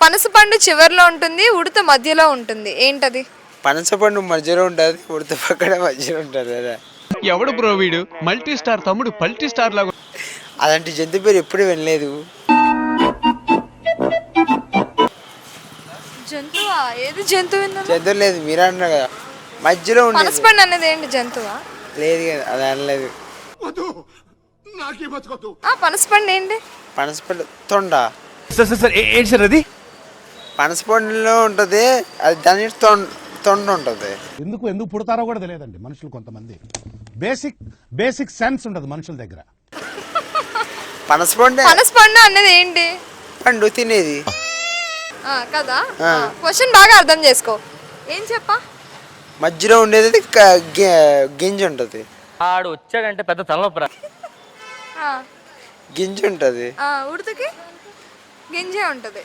పనసపండు చివర్లో ఉంటుంది, ఉడత మధ్యలో ఉంటుంది, ఏంటది? పనసపండు మధ్యలో ఉంటుంది, ఉడత పక్కన మధ్యలో ఉంటుంది కదా. ఎవడు బ్రో వీడు? మల్టీ స్టార్ తమ్ముడు పల్టీ స్టార్ లాగా. అలాంటి జంతు పేరు ఎప్పుడు వినలేదు. జంతువా? ఏది జంతువు? జంతువు లేదు, మీరు అన్నారు కదా మధ్యలో ఉండేది. పనసపండు అనేది ఏంటి, జంతువా? లేదు కదా, అది అనలేదు. పనసపండు ఏంటి? పనసపండు తొండ. ఏంటి సార్ అది? పనసపండులో ఉంటుంది, అది దాని తొండ ఉంటుంది. ఎందుకు పుడతారో కూడా తెలియదండి మనుషులు. కొంతమంది బేసిక్ సెన్స్ ఉండదు మనుషుల దగ్గర. పనసపండు అనేది ఏంటి? పండు తినేది కదా. క్వశ్చన్ బాగా అర్థం చేసుకో. ఏం చెప్పా? మధ్యలో ఉండేది గింజ ఉంటుంది. ఆడు వచ్చాడంటే పెద్ద తలనొప్పి. గింజ ఉంటుంది. ఉడతకి గింజే ఉంటది.